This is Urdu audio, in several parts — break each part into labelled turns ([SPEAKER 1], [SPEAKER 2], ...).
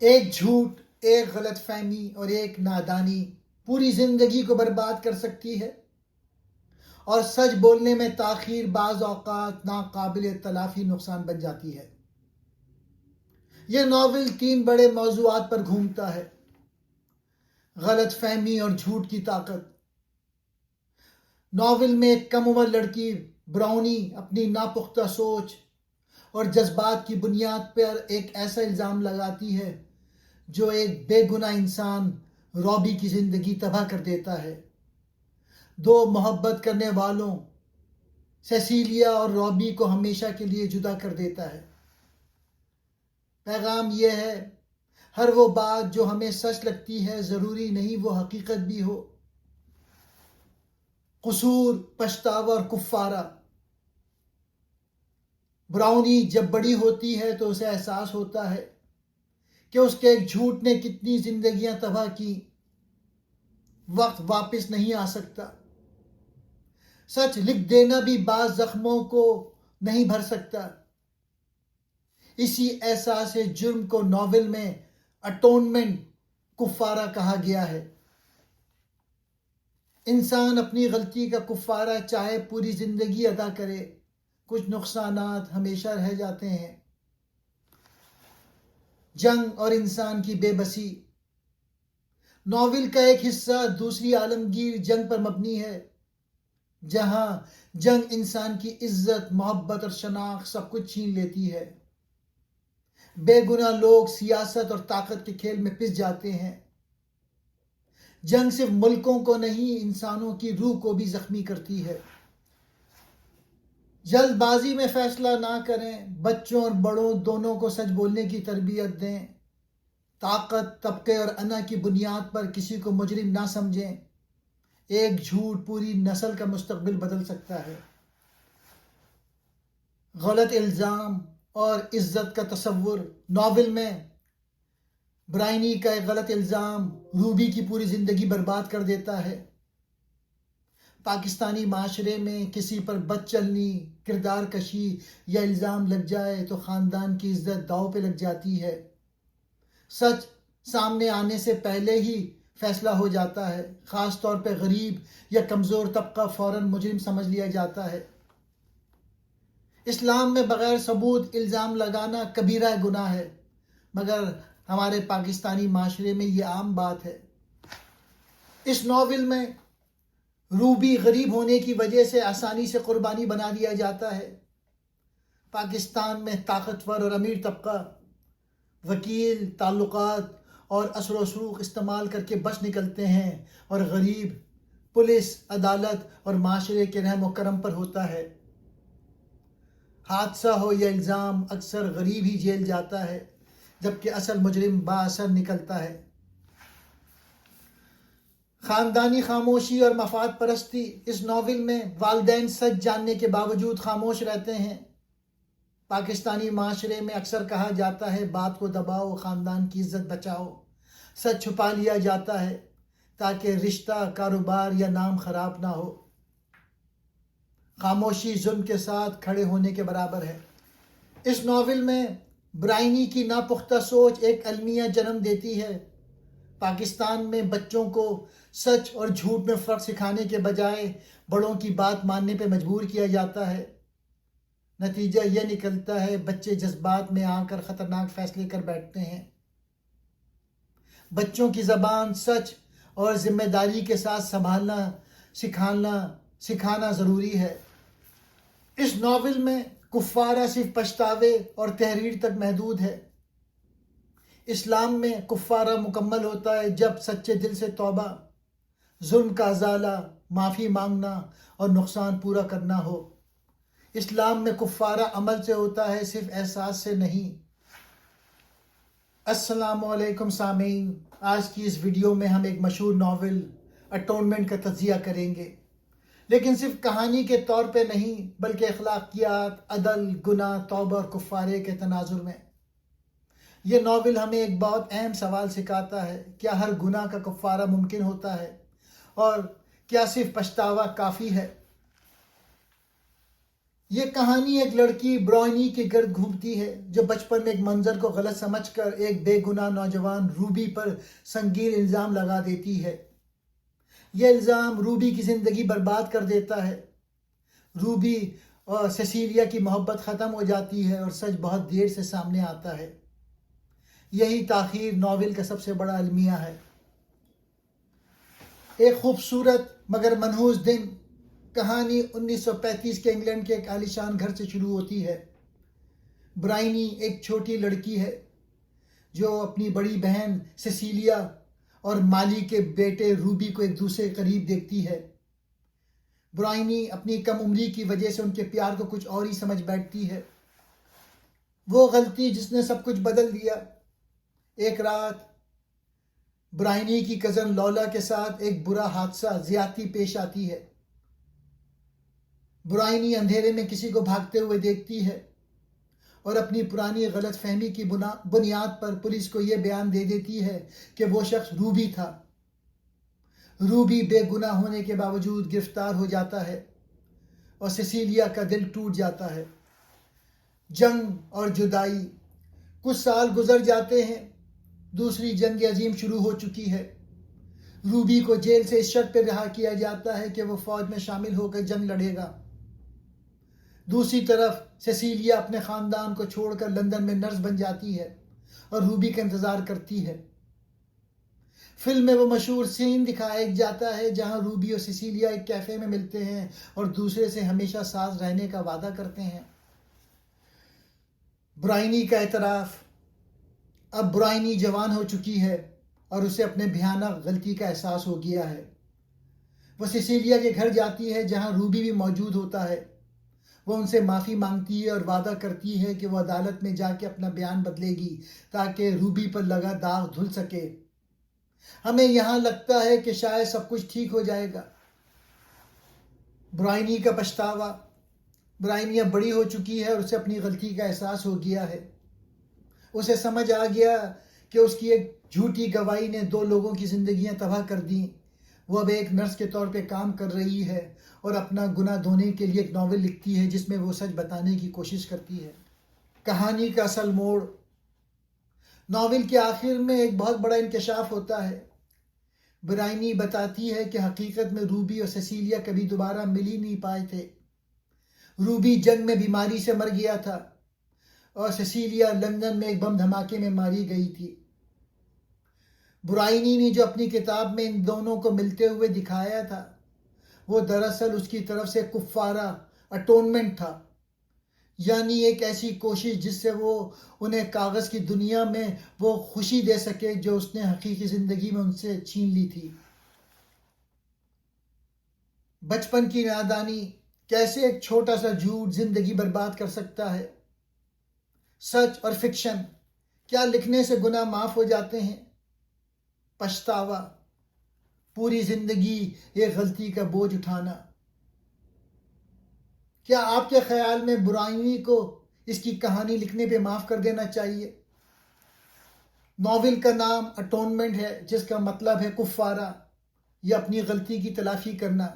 [SPEAKER 1] ایک جھوٹ، ایک غلط فہمی اور ایک نادانی پوری زندگی کو برباد کر سکتی ہے، اور سچ بولنے میں تاخیر بعض اوقات ناقابل تلافی نقصان بن جاتی ہے۔ یہ ناول 3 بڑے موضوعات پر گھومتا ہے: غلط فہمی اور جھوٹ کی طاقت۔ ناول میں ایک کم عمر لڑکی براؤنی اپنی ناپختہ سوچ اور جذبات کی بنیاد پر ایک ایسا الزام لگاتی ہے جو ایک بے گناہ انسان رابی کی زندگی تباہ کر دیتا ہے۔ 2 محبت کرنے والوں سیسیلیا اور رابی کو ہمیشہ کے لیے جدا کر دیتا ہے۔ پیغام یہ ہے: ہر وہ بات جو ہمیں سچ لگتی ہے ضروری نہیں وہ حقیقت بھی ہو۔ قصور، پچھتاوا اور کفارہ۔ براؤنی جب بڑی ہوتی ہے تو اسے احساس ہوتا ہے کہ اس کے ایک جھوٹ نے کتنی زندگیاں تباہ کی۔ وقت واپس نہیں آ سکتا۔ سچ لکھ دینا بھی بعض زخموں کو نہیں بھر سکتا۔ اسی احساس جرم کو ناول میں اٹونمنٹ، کفارہ کہا گیا ہے۔ انسان اپنی غلطی کا کفارہ چاہے پوری زندگی ادا کرے، کچھ نقصانات ہمیشہ رہ جاتے ہیں۔ جنگ اور انسان کی بے بسی۔ ناول کا ایک حصہ دوسری عالمگیر جنگ پر مبنی ہے، جہاں جنگ انسان کی عزت، محبت اور شناخت سب کچھ چھین لیتی ہے۔ بے گناہ لوگ سیاست اور طاقت کے کھیل میں پس جاتے ہیں۔ جنگ صرف ملکوں کو نہیں، انسانوں کی روح کو بھی زخمی کرتی ہے۔ جلد بازی میں فیصلہ نہ کریں، بچوں اور بڑوں دونوں کو سچ بولنے کی تربیت دیں۔ طاقت، طبقے اور انا کی بنیاد پر کسی کو مجرم نہ سمجھیں۔ ایک جھوٹ پوری نسل کا مستقبل بدل سکتا ہے۔ غلط الزام اور عزت کا تصور۔ ناول میں برائنی کا ایک غلط الزام روبی کی پوری زندگی برباد کر دیتا ہے۔ پاکستانی معاشرے میں کسی پر بد چلنی، کردار کشی یا الزام لگ جائے تو خاندان کی عزت داؤ پہ لگ جاتی ہے۔ سچ سامنے آنے سے پہلے ہی فیصلہ ہو جاتا ہے، خاص طور پہ غریب یا کمزور طبقہ فوراً مجرم سمجھ لیا جاتا ہے۔ اسلام میں بغیر ثبوت الزام لگانا کبیرہ گناہ ہے، مگر ہمارے پاکستانی معاشرے میں یہ عام بات ہے۔ اس ناول میں روبی غریب ہونے کی وجہ سے آسانی سے قربانی بنا دیا جاتا ہے۔ پاکستان میں طاقتور اور امیر طبقہ وکیل، تعلقات اور اثر و رسوخ استعمال کر کے بچ نکلتے ہیں، اور غریب پولیس، عدالت اور معاشرے کے رحم و کرم پر ہوتا ہے۔ حادثہ ہو یا الزام، اکثر غریب ہی جیل جاتا ہے، جبکہ اصل مجرم بااثر نکلتا ہے۔ خاندانی خاموشی اور مفاد پرستی۔ اس ناول میں والدین سچ جاننے کے باوجود خاموش رہتے ہیں۔ پاکستانی معاشرے میں اکثر کہا جاتا ہے بات کو دباؤ، خاندان کی عزت بچاؤ۔ سچ چھپا لیا جاتا ہے تاکہ رشتہ، کاروبار یا نام خراب نہ ہو۔ خاموشی ظلم کے ساتھ کھڑے ہونے کے برابر ہے۔ اس ناول میں برائنی کی ناپختہ سوچ ایک المیہ جنم دیتی ہے۔ پاکستان میں بچوں کو سچ اور جھوٹ میں فرق سکھانے کے بجائے بڑوں کی بات ماننے پہ مجبور کیا جاتا ہے۔ نتیجہ یہ نکلتا ہے بچے جذبات میں آ کر خطرناک فیصلے کر بیٹھتے ہیں۔ بچوں کی زبان سچ اور ذمہ داری کے ساتھ سنبھالنا سکھانا ضروری ہے۔ اس ناول میں کفارہ صرف پچھتاوے اور تحریر تک محدود ہے۔ اسلام میں کفارہ مکمل ہوتا ہے جب سچے دل سے توبہ، ظلم کا ازالہ، معافی مانگنا اور نقصان پورا کرنا ہو۔ اسلام میں کفارہ عمل سے ہوتا ہے، صرف احساس سے نہیں۔ السلام علیکم سامعین، آج کی اس ویڈیو میں ہم ایک مشہور ناول اٹونمنٹ کا تجزیہ کریں گے، لیکن صرف کہانی کے طور پہ نہیں بلکہ اخلاقیات، عدل، گناہ، توبہ اور کفارے کے تناظر میں۔ یہ ناول ہمیں ایک بہت اہم سوال سکھاتا ہے: کیا ہر گناہ کا کفارہ ممکن ہوتا ہے، اور کیا صرف پچھتاوا کافی ہے؟ یہ کہانی ایک لڑکی برائنی کے گرد گھومتی ہے جو بچپن میں ایک منظر کو غلط سمجھ کر ایک بے گناہ نوجوان روبی پر سنگین الزام لگا دیتی ہے۔ یہ الزام روبی کی زندگی برباد کر دیتا ہے۔ روبی اور سیسیلیا کی محبت ختم ہو جاتی ہے اور سچ بہت دیر سے سامنے آتا ہے۔ یہی تاخیر ناول کا سب سے بڑا المیہ ہے۔ ایک خوبصورت مگر منحوس دن کہانی 1935 کے انگلینڈ کے ایک عالیشان گھر سے شروع ہوتی ہے۔ برائنی ایک چھوٹی لڑکی ہے جو اپنی بڑی بہن سیسیلیا اور مالی کے بیٹے روبی کو ایک دوسرے کے قریب دیکھتی ہے۔ برائنی اپنی کم عمری کی وجہ سے ان کے پیار کو کچھ اور ہی سمجھ بیٹھتی ہے۔ وہ غلطی جس نے سب کچھ بدل دیا۔ ایک رات برائنی کی کزن لولا کے ساتھ ایک برا حادثہ زیادتی پیش آتی ہے۔ برائنی اندھیرے میں کسی کو بھاگتے ہوئے دیکھتی ہے اور اپنی پرانی غلط فہمی کی بنیاد پر پولیس کو یہ بیان دے دیتی ہے کہ وہ شخص روبی تھا۔ روبی بے گناہ ہونے کے باوجود گرفتار ہو جاتا ہے اور سیسیلیا کا دل ٹوٹ جاتا ہے۔ جنگ اور جدائی، کچھ سال گزر جاتے ہیں۔ دوسری جنگ عظیم شروع ہو چکی ہے۔ روبی کو جیل سے اس شرط پہ رہا کیا جاتا ہے کہ وہ فوج میں شامل ہو کر جنگ لڑے گا۔ دوسری طرف سیسیلیا اپنے خاندان کو چھوڑ کر لندن میں نرس بن جاتی ہے اور روبی کا انتظار کرتی ہے۔ فلم میں وہ مشہور سین دکھایا جاتا ہے جہاں روبی اور سیسیلیا ایک کیفے میں ملتے ہیں اور دوسرے سے ہمیشہ ساتھ رہنے کا وعدہ کرتے ہیں۔ برائنی کا اعتراف۔ اب برائنی جوان ہو چکی ہے اور اسے اپنے بھیانک غلطی کا احساس ہو گیا ہے۔ وہ سیسیلیا کے گھر جاتی ہے جہاں روبی بھی موجود ہوتا ہے۔ وہ ان سے معافی مانگتی ہے اور وعدہ کرتی ہے کہ وہ عدالت میں جا کے اپنا بیان بدلے گی تاکہ روبی پر لگا داغ دھل سکے۔ ہمیں یہاں لگتا ہے کہ شاید سب کچھ ٹھیک ہو جائے گا۔ برائنی کا پچھتاوا۔ برائنی اب بڑی ہو چکی ہے اور اسے اپنی غلطی کا احساس ہو گیا ہے۔ اسے سمجھ آ گیا کہ اس کی ایک جھوٹی گواہی نے 2 لوگوں کی زندگیاں تباہ کر دیں۔ وہ اب ایک نرس کے طور پہ کام کر رہی ہے اور اپنا گناہ دھونے کے لیے ایک ناول لکھتی ہے جس میں وہ سچ بتانے کی کوشش کرتی ہے۔ کہانی کا اصل موڑ۔ ناول کے آخر میں ایک بہت بڑا انکشاف ہوتا ہے۔ برائنی بتاتی ہے کہ حقیقت میں روبی اور سیسیلیا کبھی دوبارہ مل ہی نہیں پائے تھے۔ روبی جنگ میں بیماری سے مر گیا تھا اور سیسیلیا لندن میں ایک بم دھماکے میں ماری گئی تھی۔ برائنی نے جو اپنی کتاب میں ان دونوں کو ملتے ہوئے دکھایا تھا وہ دراصل اس کی طرف سے کفارہ اٹونمنٹ تھا، یعنی ایک ایسی کوشش جس سے وہ انہیں کاغذ کی دنیا میں وہ خوشی دے سکے جو اس نے حقیقی زندگی میں ان سے چھین لی تھی۔ بچپن کی نادانی، کیسے ایک چھوٹا سا جھوٹ زندگی برباد کر سکتا ہے۔ سچ اور فکشن، کیا لکھنے سے گناہ معاف ہو جاتے ہیں؟ پچھتاوا، پوری زندگی ایک غلطی کا بوجھ اٹھانا۔ کیا آپ کے خیال میں برائنی کو اس کی کہانی لکھنے پہ معاف کر دینا چاہیے؟ ناول کا نام اٹونمنٹ ہے جس کا مطلب ہے کفارہ یا اپنی غلطی کی تلافی کرنا۔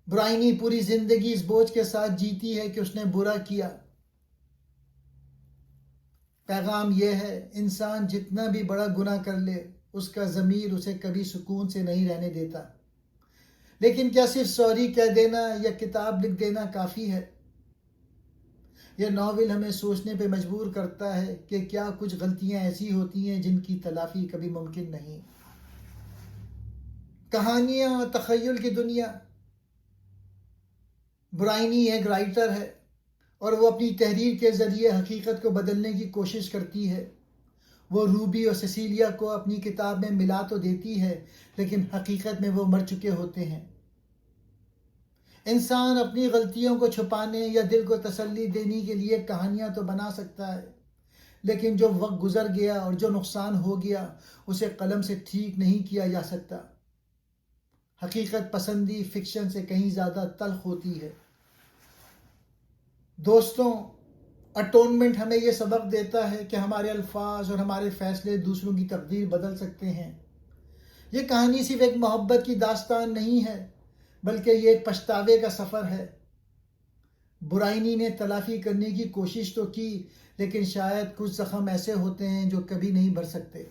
[SPEAKER 1] برائنی پوری زندگی اس بوجھ کے ساتھ جیتی ہے کہ اس نے برا کیا۔ پیغام یہ ہے، انسان جتنا بھی بڑا گناہ کر لے اس کا ضمیر اسے کبھی سکون سے نہیں رہنے دیتا۔ لیکن کیا صرف سوری کہہ دینا یا کتاب لکھ دینا کافی ہے؟ یہ ناول ہمیں سوچنے پہ مجبور کرتا ہے کہ کیا کچھ غلطیاں ایسی ہوتی ہیں جن کی تلافی کبھی ممکن نہیں۔ کہانیاں اور تخیل کی دنیا۔ برائنی ایک رائٹر ہے اور وہ اپنی تحریر کے ذریعے حقیقت کو بدلنے کی کوشش کرتی ہے۔ وہ روبی اور سیسیلیا کو اپنی کتاب میں ملا تو دیتی ہے لیکن حقیقت میں وہ مر چکے ہوتے ہیں۔ انسان اپنی غلطیوں کو چھپانے یا دل کو تسلی دینے کے لیے کہانیاں تو بنا سکتا ہے، لیکن جو وقت گزر گیا اور جو نقصان ہو گیا اسے قلم سے ٹھیک نہیں کیا جا سکتا۔ حقیقت پسندی فکشن سے کہیں زیادہ تلخ ہوتی ہے۔ دوستوں، اٹونمنٹ ہمیں یہ سبق دیتا ہے کہ ہمارے الفاظ اور ہمارے فیصلے دوسروں کی تقدیر بدل سکتے ہیں۔ یہ کہانی صرف ایک محبت کی داستان نہیں ہے بلکہ یہ ایک پچھتاوے کا سفر ہے۔ برائنی نے تلافی کرنے کی کوشش تو کی لیکن شاید کچھ زخم ایسے ہوتے ہیں جو کبھی نہیں بھر سکتے.